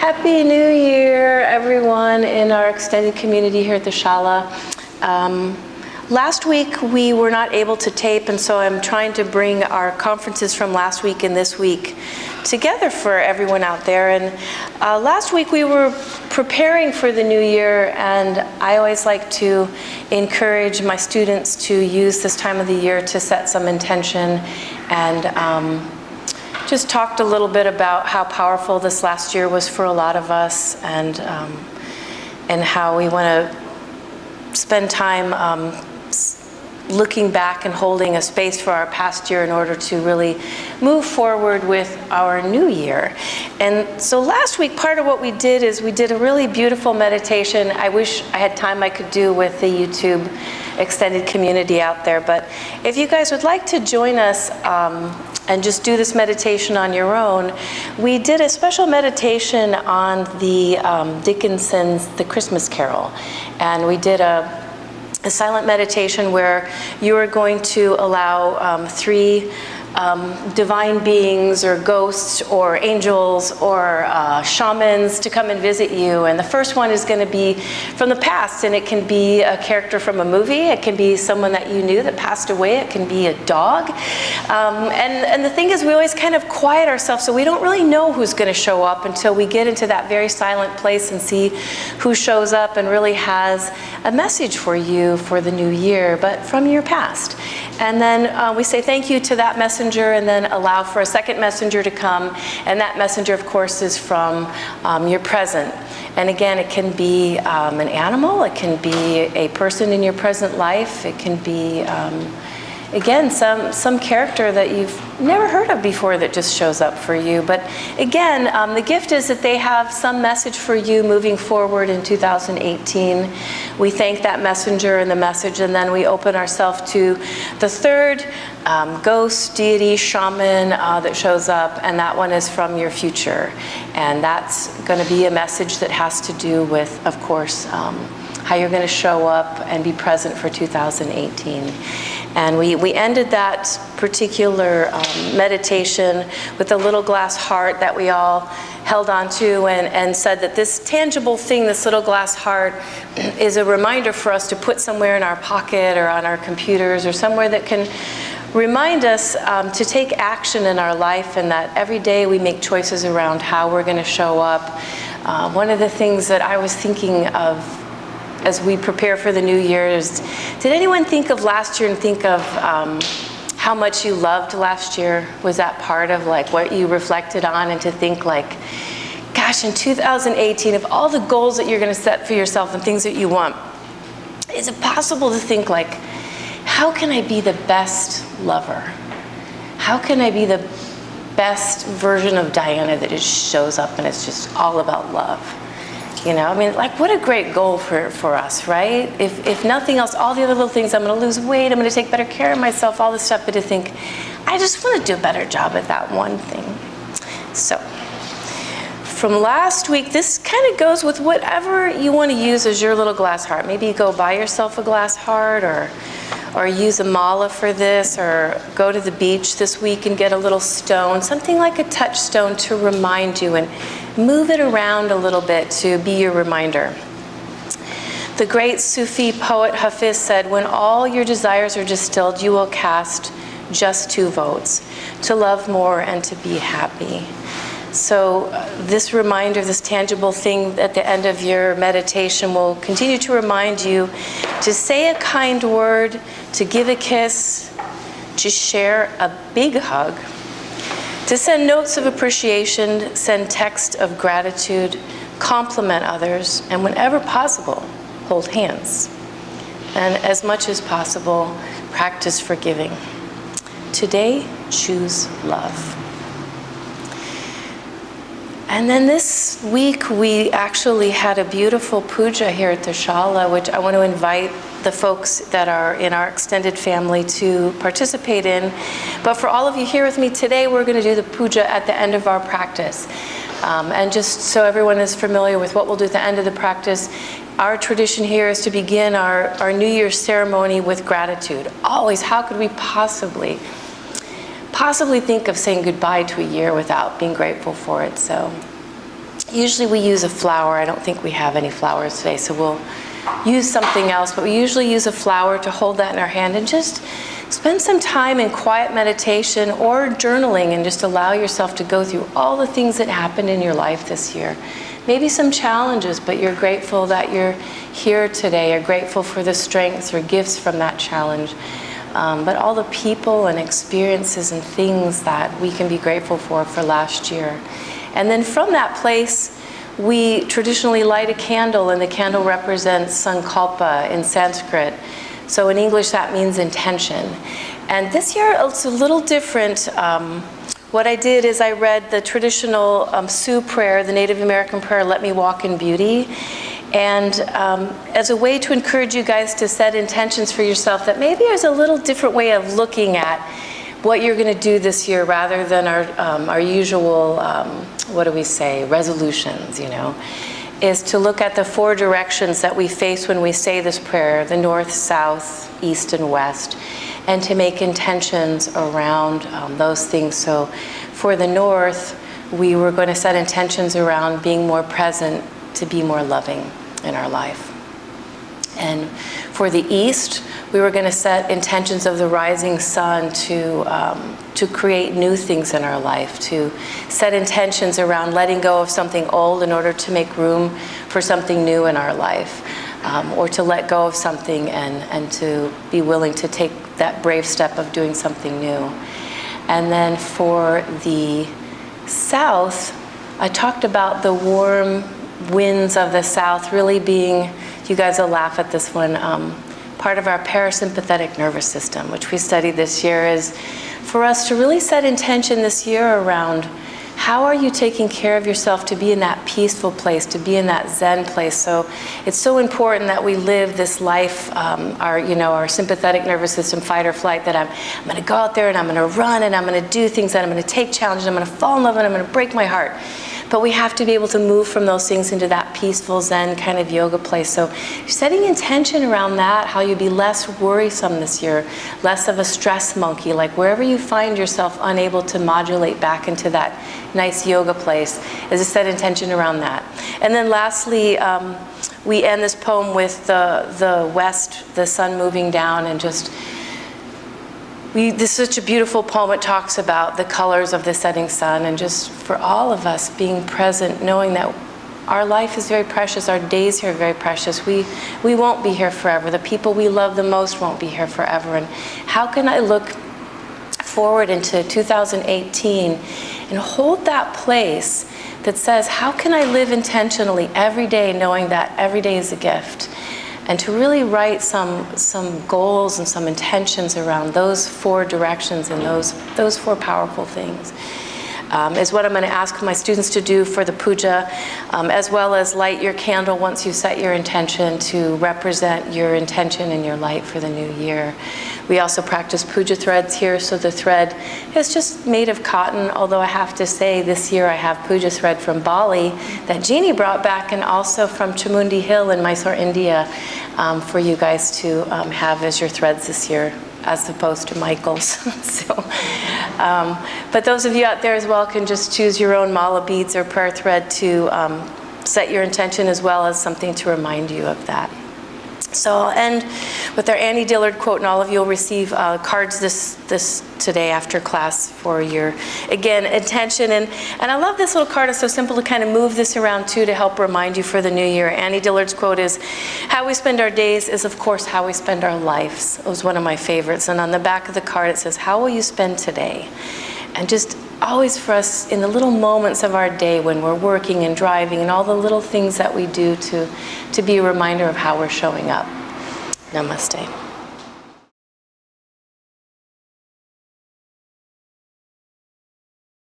Happy New Year, everyone in our extended community here at the Shala. Last week we were not able to tape, and so I'm trying to bring our conferences from last week and this week together for everyone out there. And last week we were preparing for the new year, and I always like to encourage my students to use this time of the year to set some intention, and just talked a little bit about how powerful this last year was for a lot of us, and how we want to spend time looking back and holding a space for our past year in order to really move forward with our new year. And so last week, part of what we did is we did a really beautiful meditation. I wish I had time I could do with the YouTube extended community out there, but if you guys would like to join us and just do this meditation on your own, we did a special meditation on the Dickinson's The Christmas Carol, and we did a silent meditation where you are going to allow three divine beings or ghosts or angels or shamans to come and visit you. And the first one is going to be from the past, and it can be a character from a movie, it can be someone that you knew that passed away, it can be a dog. And the thing is, we always kind of quiet ourselves, so we don't really know who's going to show up until we get into that very silent place and see who shows up and really has a message for you for the new year, but from your past. And then we say thank you to that messenger, and then allow for a second messenger to come, and that messenger, of course, is from your present. And again, it can be an animal, it can be a person in your present life, it can be, again, some character that you've never heard of before that just shows up for you. But again, the gift is that they have some message for you moving forward in 2018. We thank that messenger and the message, and then we open ourselves to the third ghost, deity, shaman that shows up, and that one is from your future. And that's going to be a message that has to do with, of course, how you're going to show up and be present for 2018. And we ended that particular meditation with a little glass heart that we all held on to, and said that this tangible thing, this little glass heart, is a reminder for us to put somewhere in our pocket or on our computers or somewhere that can remind us to take action in our life, and that every day we make choices around how we're going to show up. One of the things that I was thinking of as we prepare for the new year is, did anyone think of last year and think of how much you loved last year? Was that part of like what you reflected on, and to think like, gosh, in 2018, of all the goals that you're going to set for yourself and things that you want, is it possible to think like, how can I be the best lover? How can I be the best version of Diana that just shows up and it's just all about love? You know, I mean, like, what a great goal for us, right? If nothing else, all the other little things, I'm going to lose weight, I'm going to take better care of myself, all this stuff, but to think, I just want to do a better job at that one thing. So, from last week, this kind of goes with whatever you want to use as your little glass heart. Maybe you go buy yourself a glass heart, or use a mala for this, or go to the beach this week and get a little stone, something like a touchstone to remind you, and move it around a little bit to be your reminder. The great Sufi poet Hafiz said, when all your desires are distilled, you will cast just 2 votes, to love more and to be happy. So this reminder, this tangible thing at the end of your meditation will continue to remind you to say a kind word, to give a kiss, to share a big hug, to send notes of appreciation, send text of gratitude, compliment others, and whenever possible, hold hands. And as much as possible, practice forgiving. Today, choose love. And then this week, we actually had a beautiful puja here at the Shala, which I want to invite the folks that are in our extended family to participate in. But for all of you here with me today, we're going to do the puja at the end of our practice. And just so everyone is familiar with what we'll do at the end of the practice, our tradition here is to begin our New Year's ceremony with gratitude. Always, how could we possibly think of saying goodbye to a year without being grateful for it? So Usually we use a flower. I don't think we have any flowers today, so we'll use something else, but we usually use a flower to hold that in our hand and just spend some time in quiet meditation or journaling and just allow yourself to go through all the things that happened in your life this year. Maybe some challenges, but you're grateful that you're here today. You're grateful for the strengths or gifts from that challenge. But all the people and experiences and things that we can be grateful for last year. And then from that place, we traditionally light a candle, and the candle represents sankalpa in Sanskrit. So in English, that means intention. And this year, it's a little different. What I did is I read the traditional Sioux prayer, the Native American prayer, "Let me walk in beauty." And as a way to encourage you guys to set intentions for yourself, that maybe there's a little different way of looking at what you're going to do this year rather than our usual, what do we say, resolutions, you know, is to look at the 4 directions that we face when we say this prayer, the north, south, east, and west, and to make intentions around those things. So for the north, we were going to set intentions around being more present, to be more loving in our life. And for the east, we were going to set intentions of the rising sun to create new things in our life, to set intentions around letting go of something old in order to make room for something new in our life, or to let go of something and to be willing to take that brave step of doing something new. And then for the south, I talked about the warm winds of the south really being, you guys will laugh at this one, part of our parasympathetic nervous system, which we studied this year, is for us to really set intention this year around how are you taking care of yourself to be in that peaceful place, to be in that Zen place. So it's so important that we live this life, our sympathetic nervous system, fight or flight, that I'm going to go out there and I'm going to run and I'm going to do things, and I'm going to take challenges, I'm going to fall in love, and I'm going to break my heart. But we have to be able to move from those things into that peaceful Zen kind of yoga place. So setting intention around that, how you be less worrisome this year, less of a stress monkey, like wherever you find yourself unable to modulate back into that nice yoga place, is to set intention around that. And then lastly, we end this poem with the west, the sun moving down, and just this is such a beautiful poem. It talks about the colors of the setting sun, and just for all of us being present, knowing that our life is very precious, our days here are very precious. We won't be here forever. The people we love the most won't be here forever. And how can I look forward into 2018 and hold that place that says, how can I live intentionally every day, knowing that every day is a gift? And to really write some goals and some intentions around those 4 directions and those 4 powerful things is what I'm going to ask my students to do for the puja, as well as light your candle once you set your intention to represent your intention and your light for the new year. We also practice puja threads here, so the thread is just made of cotton, although I have to say this year I have puja thread from Bali that Jeannie brought back, and also from Chamundi Hill in Mysore, India, for you guys to have as your threads this year, as opposed to Michael's. But those of you out there as well can just choose your own mala beads or prayer thread to set your intention, as well as something to remind you of that. So I'll end with our Annie Dillard quote, and all of you will receive cards this today after class for your, again, intention. And I love this little card. It's so simple to kind of move this around too, to help remind you for the new year. Annie Dillard's quote is, "How we spend our days is, of course, how we spend our lives." It was one of my favorites. And on the back of the card it says, "How will you spend today?" And just always for us, in the little moments of our day when we're working and driving and all the little things that we do, to be a reminder of how we're showing up. Namaste.